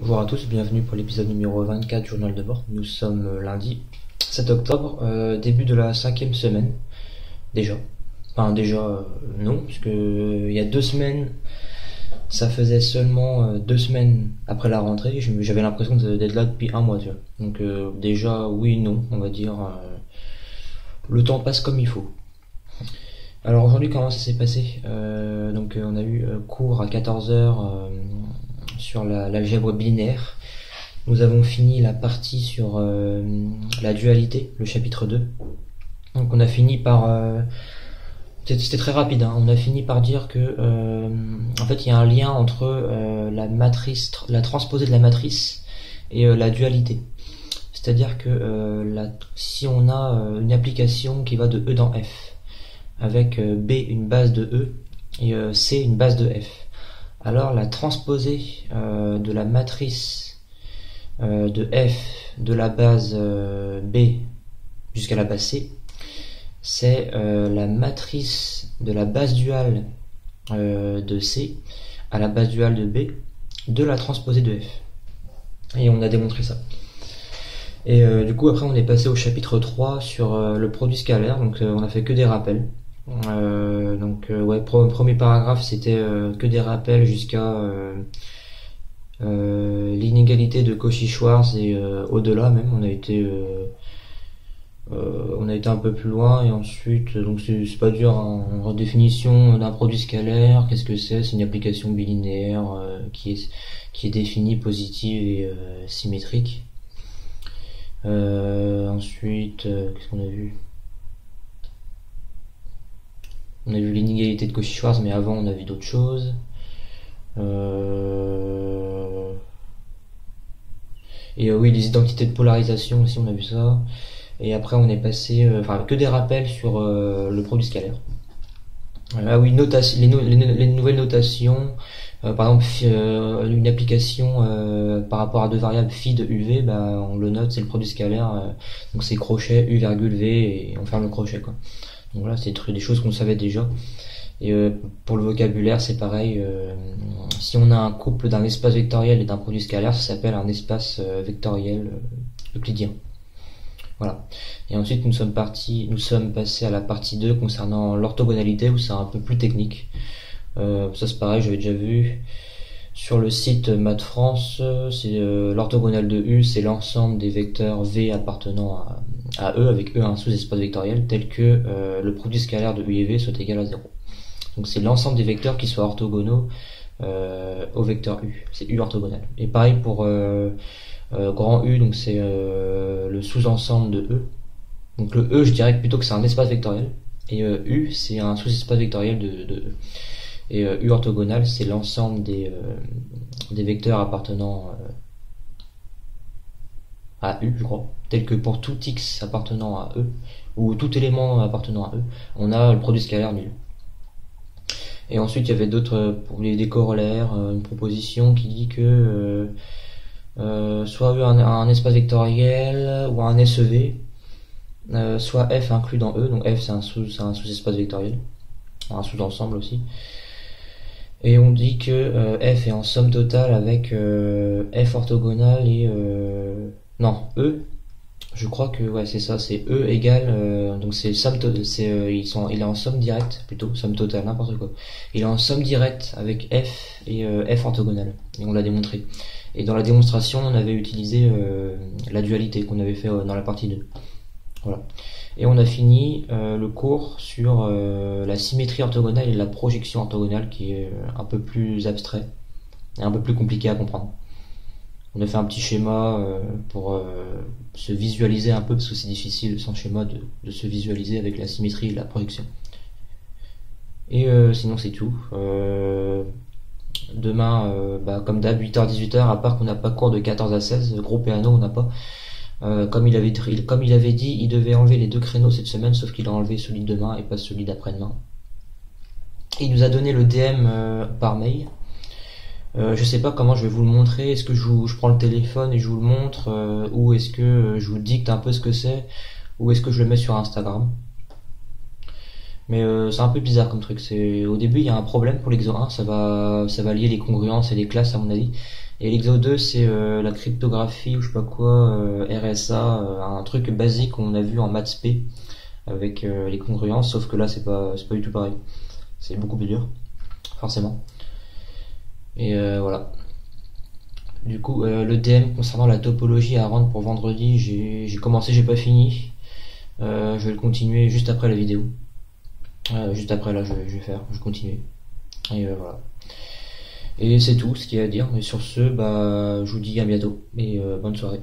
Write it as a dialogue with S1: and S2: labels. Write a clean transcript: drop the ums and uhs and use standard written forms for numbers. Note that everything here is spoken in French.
S1: Bonjour à tous, bienvenue pour l'épisode numéro 24 du Journal de bord. Nous sommes lundi 7 octobre, début de la 5e semaine, déjà. Enfin déjà, non, puisque il y a 2 semaines, ça faisait seulement 2 semaines après la rentrée, j'avais l'impression d'être là depuis un mois, tu vois. Donc déjà, oui, non, on va dire, le temps passe comme il faut. Alors aujourd'hui, comment ça s'est passé? Donc on a eu cours à 14 h sur l'algèbre binaire. Nous avons fini la partie sur la dualité, le chapitre 2. Donc on a fini par... c'était très rapide, hein. On a fini par dire que en fait il y a un lien entre la transposée de la matrice et la dualité. C'est-à-dire que si on a une application qui va de E dans F, avec B une base de E et C une base de F, alors la transposée de la matrice de F de la base B jusqu'à la base C, c'est la matrice de la base duale de C à la base duale de B de la transposée de F. Et on a démontré ça. Et du coup après on est passé au chapitre 3 sur le produit scalaire, donc on a fait que des rappels. Premier paragraphe c'était que des rappels jusqu'à l'inégalité de Cauchy-Schwarz et au-delà même, on a été un peu plus loin. Et ensuite, donc c'est pas dur, hein, en redéfinition d'un produit scalaire, qu'est-ce que c'est une application bilinéaire qui est définie, positive et symétrique. Ensuite, qu'est-ce qu'on a vu? On a vu l'inégalité de Cauchy-Schwarz, mais avant on a vu d'autres choses. Et oui, les identités de polarisation aussi, on a vu ça. Et après on est passé, que des rappels sur le produit scalaire. Ah oui, les nouvelles notations. Par exemple, une application par rapport à deux variables phi de UV, on le note, c'est le produit scalaire. Donc c'est crochet U virgule V et on ferme le crochet, quoi. Donc voilà, c'est des choses qu'on savait déjà. Et pour le vocabulaire, c'est pareil. Si on a un couple d'un espace vectoriel et d'un produit scalaire, ça s'appelle un espace vectoriel euclidien. Voilà. Et ensuite, nous sommes passés à la partie 2 concernant l'orthogonalité, où c'est un peu plus technique. Ça c'est pareil, j'avais déjà vu sur le site Math France. C'est l'orthogonale de U, c'est l'ensemble des vecteurs V appartenant à E, avec E un sous-espace vectoriel, tel que le produit scalaire de U et V soit égal à 0. Donc c'est l'ensemble des vecteurs qui soient orthogonaux au vecteur U. C'est U orthogonal. Et pareil pour grand U, donc c'est le sous-ensemble de E. Donc le E, je dirais plutôt que c'est un espace vectoriel. Et U, c'est un sous-espace vectoriel de E. Et U orthogonal, c'est l'ensemble des vecteurs appartenant à U, je crois. Tel que pour tout X appartenant à E, ou tout élément appartenant à E, on a le produit scalaire nul. Et ensuite, il y avait des corollaires, une proposition qui dit que soit E un espace vectoriel ou un SEV, soit F inclus dans E, donc F c'est un sous-espace vectoriel, un sous-ensemble aussi. Et on dit que F est en somme totale avec F orthogonal et E. Je crois que ouais c'est ça, c'est E égale donc c'est somme il est en somme directe, plutôt somme totale, n'importe quoi. Il est en somme directe avec F et F orthogonal, et on l'a démontré. Et dans la démonstration, on avait utilisé la dualité qu'on avait fait dans la partie 2. Voilà. Et on a fini le cours sur la symétrie orthogonale et la projection orthogonale, qui est un peu plus abstrait et un peu plus compliqué à comprendre. On a fait un petit schéma pour se visualiser un peu, parce que c'est difficile sans schéma de se visualiser avec la symétrie et la projection. Et sinon c'est tout. Demain, comme d'hab, 8h-18h, à part qu'on n'a pas cours de 14 à 16, gros piano on n'a pas. Comme il avait dit, il devait enlever les 2 créneaux cette semaine, sauf qu'il a enlevé celui de demain et pas celui d'après-demain. Il nous a donné le DM par mail. Je sais pas comment je vais vous le montrer. Est-ce que je prends le téléphone et je vous le montre, ou est-ce que je vous dicte un peu ce que c'est, ou est-ce que je le mets sur Instagram? Mais c'est un peu bizarre comme truc. Au début il y a un problème pour l'exo 1, ça va lier les congruences et les classes à mon avis. Et l'Exo 2, c'est la cryptographie ou je sais pas quoi, RSA, un truc basique qu'on a vu en maths P avec les congruences, sauf que là c'est pas du tout pareil. C'est beaucoup plus dur, forcément. Et voilà. Du coup, le DM concernant la topologie à rendre pour vendredi, j'ai commencé, j'ai pas fini. Je vais le continuer juste après la vidéo. Juste après là, je vais faire, je vais continuer. Et voilà. Et c'est tout ce qu'il y a à dire. Et sur ce, bah, je vous dis à bientôt et bonne soirée.